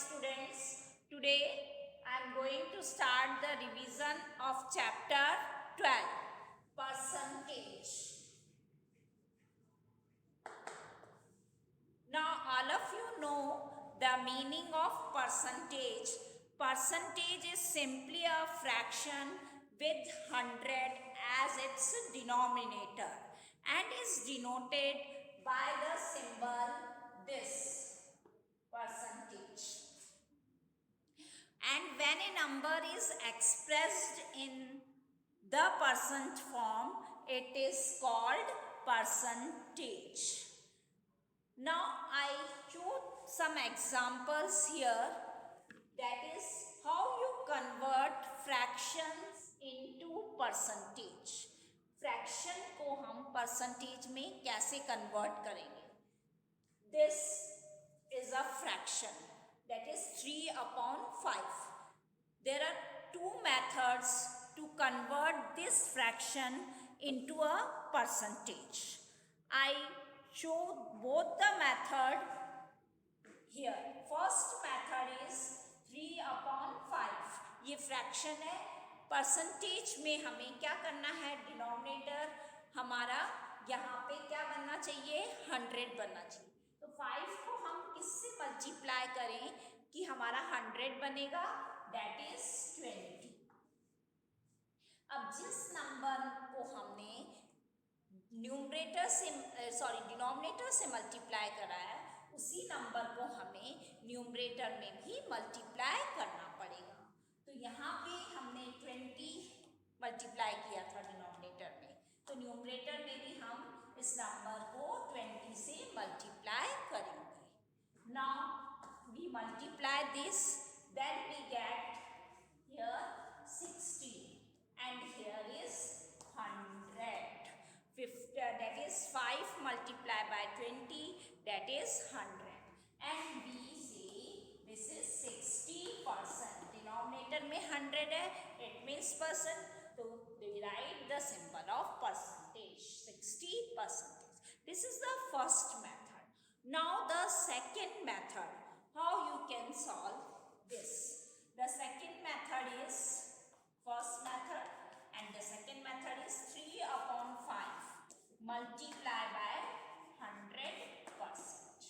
students. Today I am going to start the revision of chapter 12, percentage. Now all of you know the meaning of percentage. Percentage is simply a fraction with 100 as its denominator and is denoted by the symbol this, percentage. And when a number is expressed in the percent form, it is called percentage. Now I showed some examples here, that is how you convert fractions into percentage. Fraction को हम percentage में कैसे convert करेंगे? This is a fraction, that is 3/5. There are two methods to convert this fraction into a percentage. I show both the method here. First method is 3/5. ये fraction है. Percentage में हमें क्या करना है? डिनोमिनेटर हमारा यहाँ पे क्या बनना चाहिए? 100 बनना चाहिए. तो 5 को हम किससे मल्टीप्लाई करें कि हमारा 100 बनेगा? That is 20. अब जिस नंबर को हमने डिनोमिनेटर से मल्टीप्लाई कराया, उसी नंबर को हमें न्यूमरेटर में भी मल्टीप्लाई करना पड़ेगा. तो यहाँ पे हमने 20 मल्टीप्लाई किया था डिनोमिनेटर में, तो न्यूमरेटर में भी हम इस नंबर को 20 से मल्टीप्लाई करेंगे. Now we multiply this, then we get here 60 and here is 100. That is 5 multiplied by 20, that is 100. And we say this is 60%. Denominator में 100 है, it means percent. So we write the symbol of percentage, 60%. This is the first method. Now the second method, how you can solve this? The second method is first method, and the second method is 3/5 multiplied by 100%.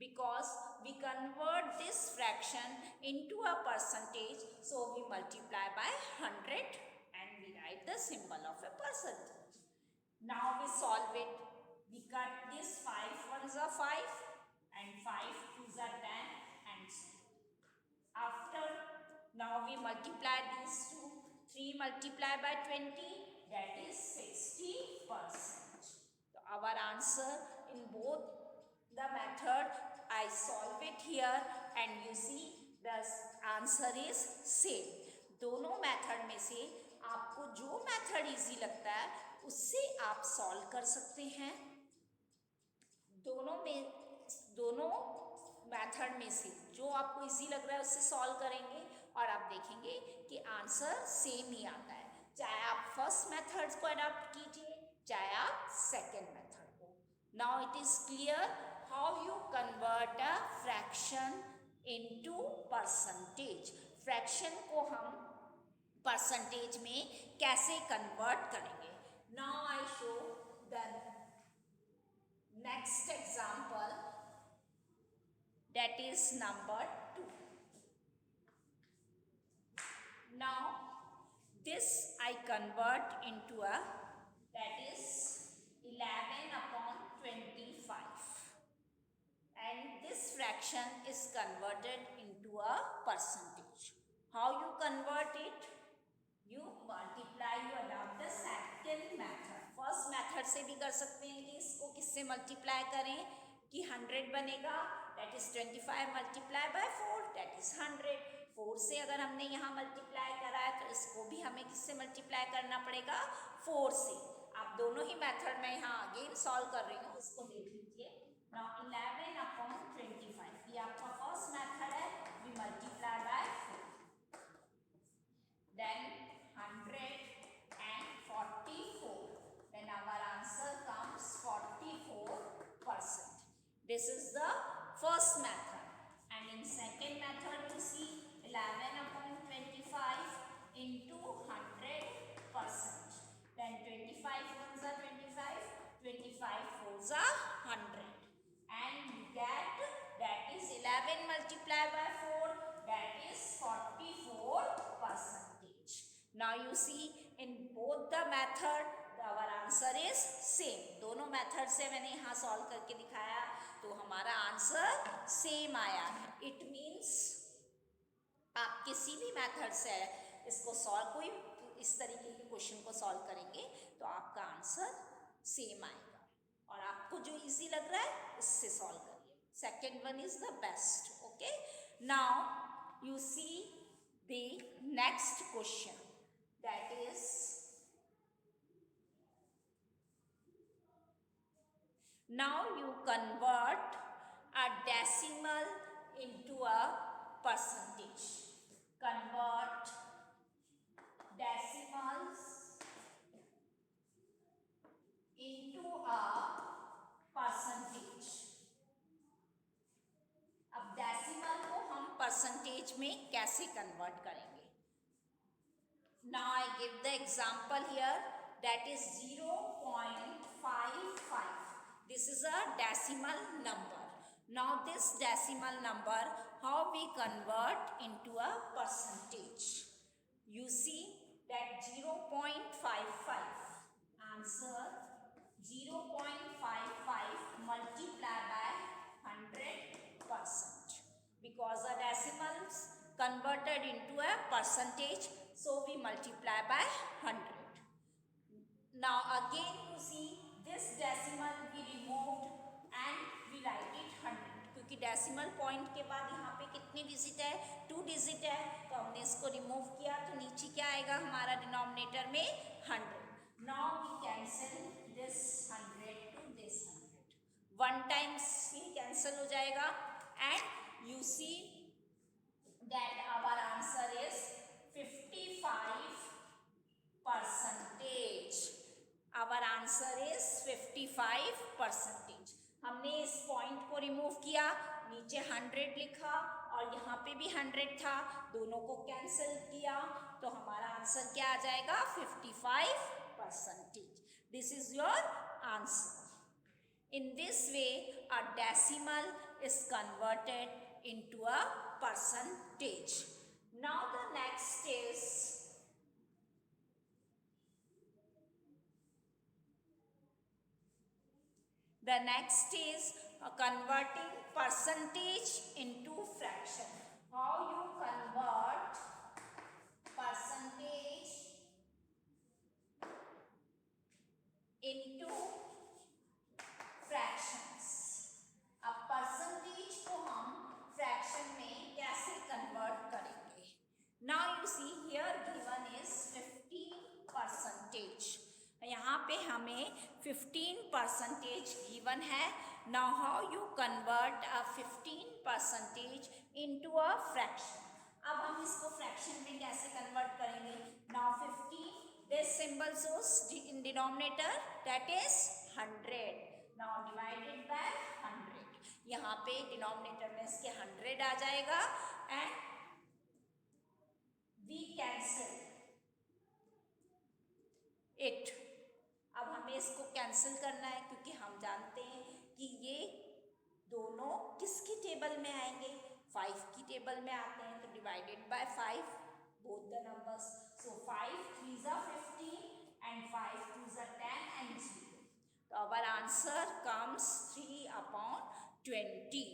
Because we convert this fraction into a percentage, so we multiply by 100 and we write the symbol of a percentage. Now we solve it. We cut this 5 ones are 5 and 5 twos are 10 and so. After now we multiply these two. 3 multiplied by 20, that is 60%. So our answer in both the method, I solve it here and you see the answer is same. दोनों method में से आपको जो method easy लगता है उससे आप solve कर सकते हैं. दोनों मेथड में से जो आपको इजी लग रहा है उससे सॉल्व करेंगे और आप देखेंगे कि आंसर सेम ही आता है, चाहे आप फर्स्ट मेथड को अडॉप्ट कीजिए चाहे आप सेकेंड मेथड को. Now it is clear how you convert a fraction into percentage. Fraction को हम परसेंटेज में कैसे कन्वर्ट करेंगे. Now I show the next example, that is number 2. Now this I convert into a, that is 11/25, and this fraction is converted into a percentage. How you convert it? You multiply, you adopt the second method. First method से भी कर सकते हैं कि इसको किससे multiply करें कि 100 बनेगा, that is 25 multiply by 4, that is 100. 4 से अगर हमने यहाँ मल्टीप्लाई करा है तो इसको भी हमें किससे मल्टीप्लाई करना पड़ेगा? 4 से. आप दोनों ही मेथड में यहाँ अगेन सॉल्व कर रही हूँ, इसको देख लीजिए. नाउ 11/25 ये आपका फर्स्ट मेथड है. We multiply by 4, then 144, then our answer comes 44%. This is the first method. And in second method 7 multiplied by 4, that is 44%. Now you see in both the method our answer is same. दोनों method से मैंने यहाँ solve करके दिखाया तो हमारा answer same आया. It means आप किसी भी मेथड से इसको सॉल्व, कोई इस तरीके के क्वेश्चन को सॉल्व करेंगे तो आपका आंसर सेम आएगा. और आपको जो इजी लग रहा है इससे सॉल्व करिए. Second one is the best. Okay, now you see the next question, that is now you convert a decimal into a percentage. Convert decimals into a percentage. अब डेसिमल को हम परसेंटेज में कैसे कन्वर्ट करेंगे? Now I give the example here, that is 0.55. This is a decimal number. Now this decimal number, how we convert into a percentage? You see that 0.55, answer 0.55 multiplied by 100%. Because a decimal is converted into a percentage, so we multiply by 100. Now again you see this decimal we removed and we write it 100, क्योंकि decimal point के बाद यहाँ पे कितने digit है? 2 digit है, तो हमने इसको रिमूव किया तो नीचे क्या आएगा हमारा डिनोमिनेटर में? 100. Now we cancel this 100 to this 100. 1 times ही कैंसिल हो जाएगा and you see that our answer is 55%. Our answer is 55%. हमने इस पॉइंट को रिमूव किया, नीचे 100 लिखा और यहाँ पे भी 100 था, दोनों को कैंसिल किया तो हमारा आंसर क्या आ जाएगा? 55%. This is your answer. In this way, a decimal is converted into a percentage. Now the next is converting percentage into fraction. How you convert percentage into fractions? अब percentage को हम fraction में कैसे convert करेंगे? Now you see here given is 15%. यहाँ पे हमें 15% given है. Now how you convert a 15% into a fraction? अब हम इसको फ्रैक्शन में कैसे कन्वर्ट करेंगे? Now 15, this symbol shows in denominator, that is 100. Now divided by 100. यहाँ पे डिनोमिनेटर में इसके 100 आ जाएगा एंड we cancel it. अब हमें इसको कैंसिल करना है क्योंकि हम जानते हैं कि ये दोनों किसकी टेबल में आएंगे? 5 की टेबल में आते हैं. तो divided by 5 both the numbers. So 5 3s are 15 and 5 2s are 10 and 0. तो आवर आंसर कम्स 3/20.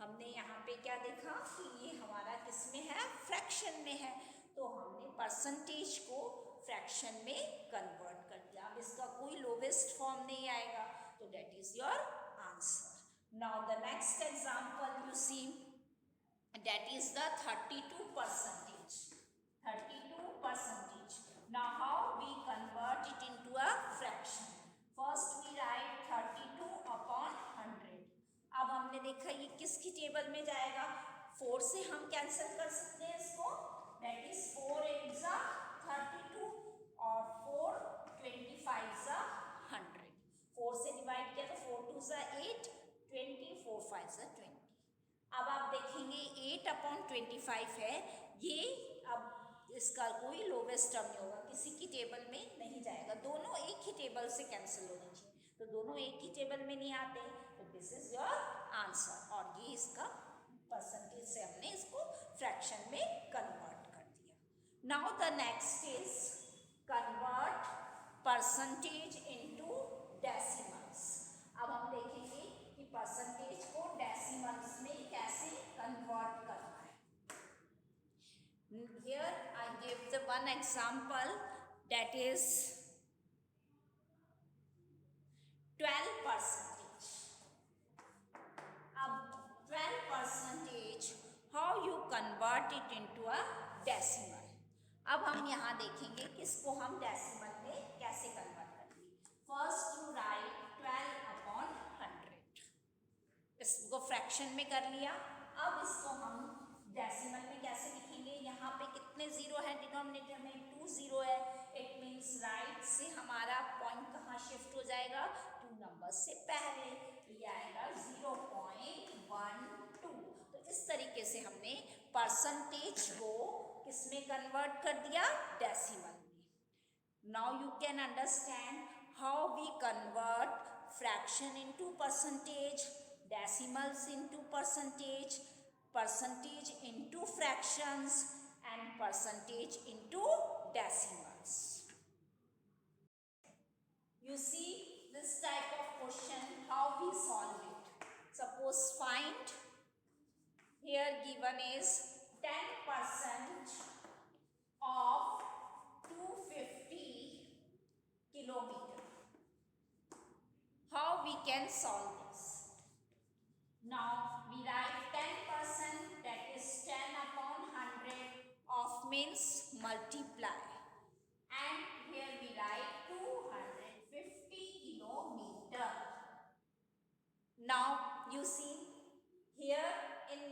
हमने यहाँ पे क्या देखा कि ये हमारा किस में है? फ्रैक्शन में है. तो हमने परसेंटेज को फ्रैक्शन में कन्वर्ट कर दिया. अब इसका कोई लोवेस्ट फॉर्म नहीं आएगा तो that is your answer. Now the next example you see, that is the 32%. 32%. Now how we convert it into a fraction? First we write 32/100. अब हमने देखा ये किसकी टेबल में जाएगा? 4 से हम कैंसिल कर सकते हैं इसको, दैट इज 4 8s are 32 और 4 25s are 100. 4 से डिवाइड किया तो 4 2s are 8, 20, 4 5s are 20. अब आप देखेंगे 8/25 है ये. अब इसका कोई लोवेस्ट टर्म नहीं होगा, किसी की टेबल में नहीं जाएगा. दोनों एक ही टेबल से कैंसिल होने चाहिए, तो दोनों एक ही टेबल में नहीं आते. तो दिस इज योर आंसर और ये इसका परसेंटेज से हमने इसको फ्रैक्शन में कन्वर्ट कर दिया. Now the next is convert percentage into decimals. अब हम देखेंगे कि परसेंटेज को डेसिमल्स में कैसे कन्वर्ट करना है. Here I give the one example, that is 12%. अब 12% how you convert it into a decimal. अब हम यहाँ देखेंगे कि इसको हम डेसिमल में कैसे कन्वर्ट करेंगे. First you right 12/100. इसको फ्रैक्शन में कर लिया. अब इसको हम डेसिमल में कैसे लिखेंगे. यहाँ पे कितने जीरो है डिनोमिनेटर में, 2 जीरो है. इट मीन्स राइट से हमारा पॉइंट कहाँ शिफ्ट हो जाएगा, 2 नंबर से पहले. ये आएगा 0.12. तो इस तरीके से हमने परसेंटेज को किसमें कन्वर्ट कर दिया, डेसिमल में. Now you can understand how we convert fraction into percentage, decimals into percentage, percentage into fractions and percentage into decimals. You see this type of question, how we solve it. Suppose find, here given is 10% of 250 kilometer. How we can solve this? Now we write 10%, that is 10/100 of means multiply, and here we write 250 kilometer. Now you see here in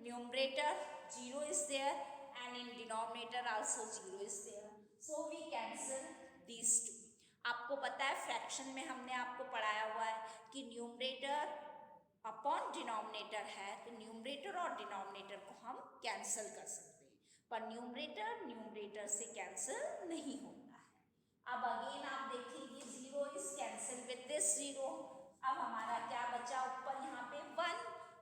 numerator 0 is there and in denominator also 0 is there, so we cancel these two. आपको पता है fraction में हमने आपको पढ़ाया हुआ है कि न्यूमरेटर अपॉन डिनोमिनेटर है, तो न्यूमरेटर और डिनोमिनेटर को हम कैंसिल कर सकते हैं, पर न्यूमरेटर से कैंसिल नहीं होता है. अब अगेन आप देखेंगे 0 इज कैंसिल विद दिस 0. अब हमारा क्या बचा ऊपर यहाँ पे 1,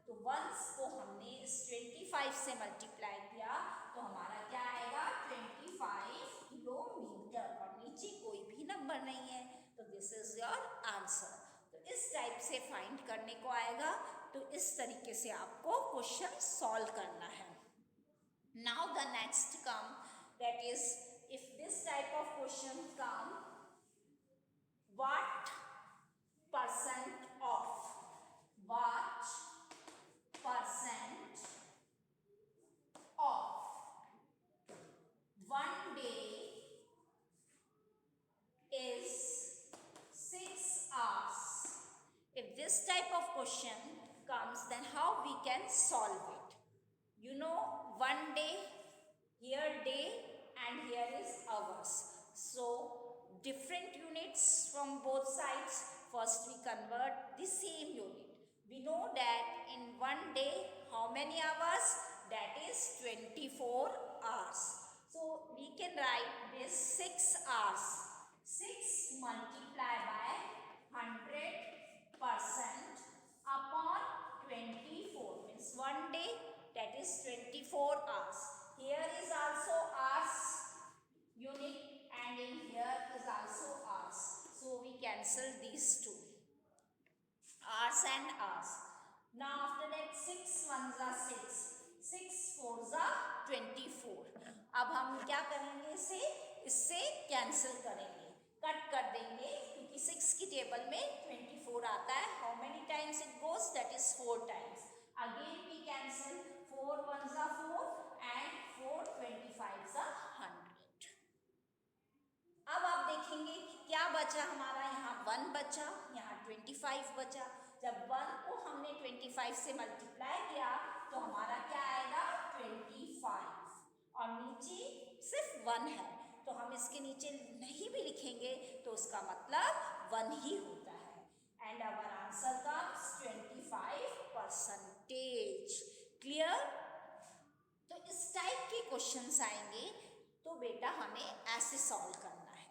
तो 1 को हमने इस 25 से मल्टीप्लाई किया तो हमारा क्या आएगा 25 किलोमीटर, और नीचे कोई भी नंबर नहीं है, तो दिस इज योर आंसर. तो इस टाइप से फाइंड करने को आएगा. तो इस तरीके से आपको क्वेश्चन सॉल्व करना है. Now the next come, that is if this type of question come, what percent of, what percent of 1 day is 6 hours. If this type of question comes, then how we can solve it? You know, 1 day, here day and here is hours. So different units from both sides. First we convert the same unit. We know that in 1 day how many hours? That is 24 hours. So we can write this 6 hours. 6 multiplied by 100% upon 24 means 1 day, that is 24 hours. Here is also hours unit and in here is also hours. So we cancel these two, hours and hours. Now after that 6 ones are 6, 6 fours are 24. अब हम क्या करेंगे, इससे cancel करेंगे, cut कर देंगे, क्योंकि 6 की टेबल में 24 आता है. How many times it goes, that is 4 times. Again we cancel, 4 ones are 4 and 4 25s are 100. अब आप देखेंगे कि क्या बचा हमारा, यहाँ 1 बचा, यहाँ 25 बचा. जब 1 को हमने 25 से मल्टीप्लाई किया तो हमारा क्या आएगा 25, और नीचे सिर्फ 1 है, तो हम इसके नीचे नहीं भी लिखेंगे तो उसका मतलब 1 ही होता है. And our answer comes 25%. Clear? तो इस टाइप के क्वेश्चंस आएंगे तो बेटा हमें ऐसे सॉल्व करना है.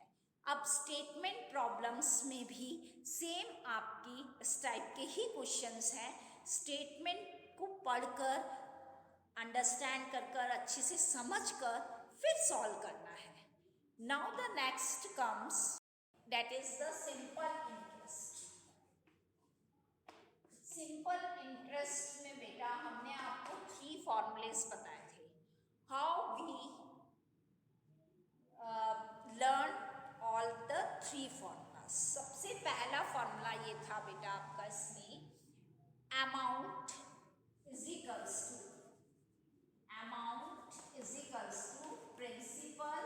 अब स्टेटमेंट प्रॉब्लम्स में भी सेम आपकी इस टाइप के ही क्वेश्चंस हैं. स्टेटमेंट को पढ़कर अंडरस्टैंड कर अच्छे से समझ कर फिर सॉल्व करना है. Now the next comes, that is the simple interest. Simple interest में बेटा हमने आपको 3 फॉर्मूलेस बताए थे. How we learn all the 3 formulas. सबसे पहला फॉर्मूला ये था बेटा आपका इसमें, amount is equals to principal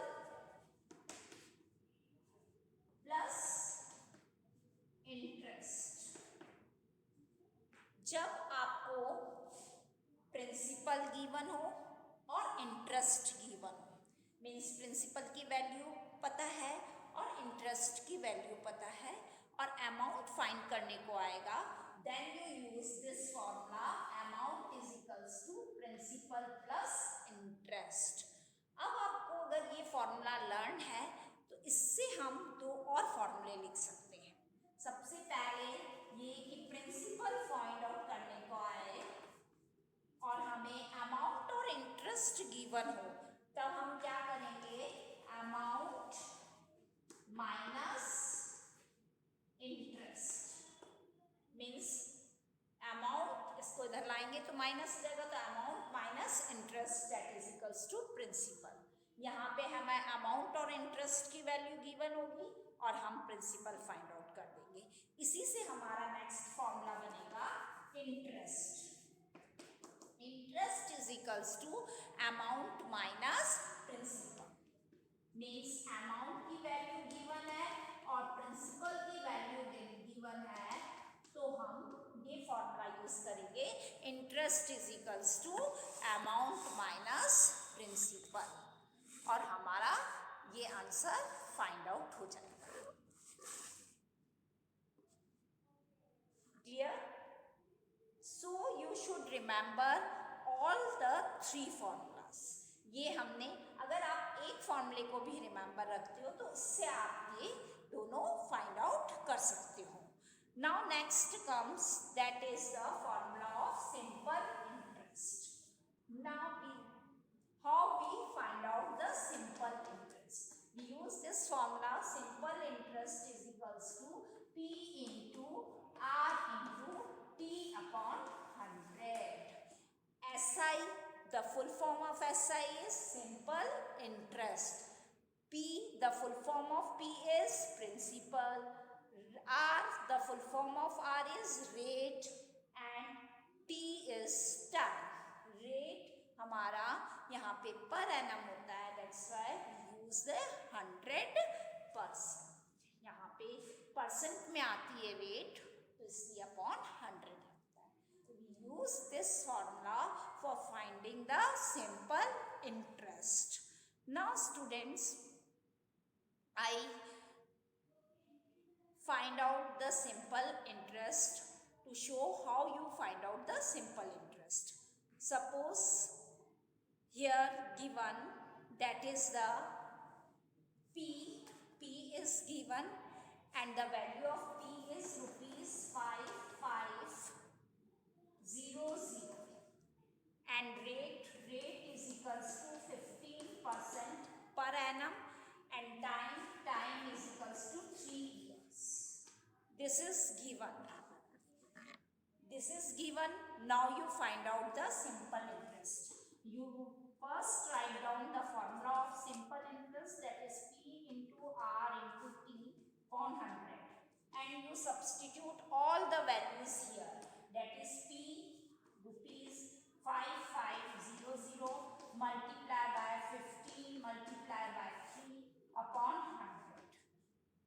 plus interest. जब आपको प्रिंसिपल गिवन हो और इंटरेस्ट गिवन हो, मीन्स प्रिंसिपल की वैल्यू पता है और इंटरेस्ट की वैल्यू पता है और अमाउंट फाइंड करने को आएगा, then you use this formula, amount is equals to principal plus interest. अब आपको अगर ये फॉर्मूला लर्न है तो इससे हम 2 और फॉर्मूले लिख सकते हैं. सबसे पहले ये कि प्रिंसिपल फाइंड आउट करने को आए और हमें अमाउंट और इंटरेस्ट गिवन हो, तब हम क्या करेंगे, amount minus interest. Means amount, इसको इधर लाएंगे तो माइनस हो जाएगा, तो amount minus interest that is equals to principal. यहाँ पे हमें अमाउंट और इंटरेस्ट की वैल्यू गिवन होगी और हम प्रिंसिपल फाइंड आउट कर देंगे. इसी से हमारा नेक्स्ट फॉर्मूला बनेगा interest. Interest is equals to amount minus principal. Means amount की वैल्यू गिवन है और प्रिंसिपल की वैल्यू गिवन है, तो हम ये फॉर्मूला यूज करेंगे, interest is equals to amount minus principal, और हमारा ये आंसर फाइंड आउट हो जाएगा. Clear? So you should remember all the 3 formulas. ये हमने, अगर आप एक फॉर्मूले को भी रिमेंबर रखते हो तो इससे आप ये दोनों फाइंड आउट कर सकते हो. Now next comes, that is the formula of simple interest. Now how we find out the simple interest. We use this formula, simple interest is equals to P into R into T upon 100. SI, the full form of SI is simple interest. P, the full form of P is principal. R, the full form of R is rate, and T is time. Rate हमारा यहाँ पे पर एनम होता है, that's why we use the 100%. यहाँ पे percent में आती है रेट, तो इसलिए अपॉन 100 होता है. We use this formula for finding the simple interest. Now students, I find out the simple interest to show how you find out the simple interest. Suppose here given, that is the P is given and the value of P is rupees 5500 and rate is equals to 15% per annum and time is equals to 3 years. This is given. Now you find out the simple interest. You first write down the formula of simple interest, that is P into R into T upon 100, and you substitute all the values here, that is P rupees 5500 multiplied by 15 multiplied by 3 upon 100.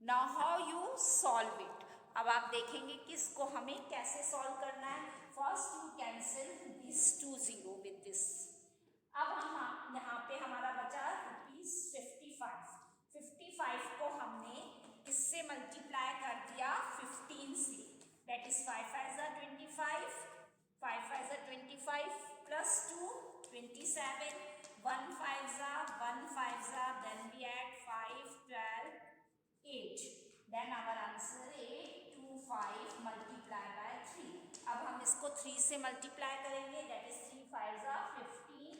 Now how you solve it? अब आप देखेंगे कि इसको हमें कैसे solve करना है. First you cancel this 2 0 with this. अब हम यहाँ पे हमारा बचा रुपीज 55 को हमने इससे मल्टीप्लाई कर दिया 15 से, that is 5 5 25, 5 5 25 plus 2 27, 1 5 1 5, then we add 5 12 8, then our answer 825 multiplied by 3. अब हम इसको 3 से मल्टीप्लाई करेंगे, that is 3 5 15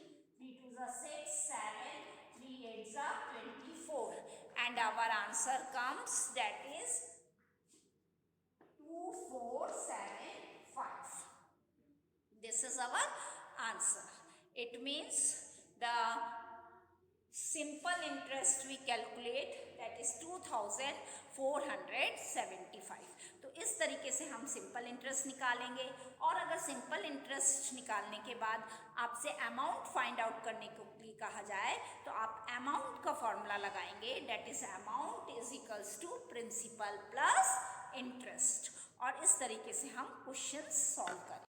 answer comes, that is 2475. This is our answer. It means the simple interest we calculate, that is 2475. तो इस तरीके से हम सिंपल इंटरेस्ट निकालेंगे. और अगर सिंपल इंटरेस्ट निकालने के बाद आपसे अमाउंट फाइंड आउट करने को लिए कहा जाए तो आप अमाउंट का फॉर्मूला लगाएंगे, that is amount is equals to principal plus interest. और इस तरीके से हम क्वेश्चन सॉल्व करें.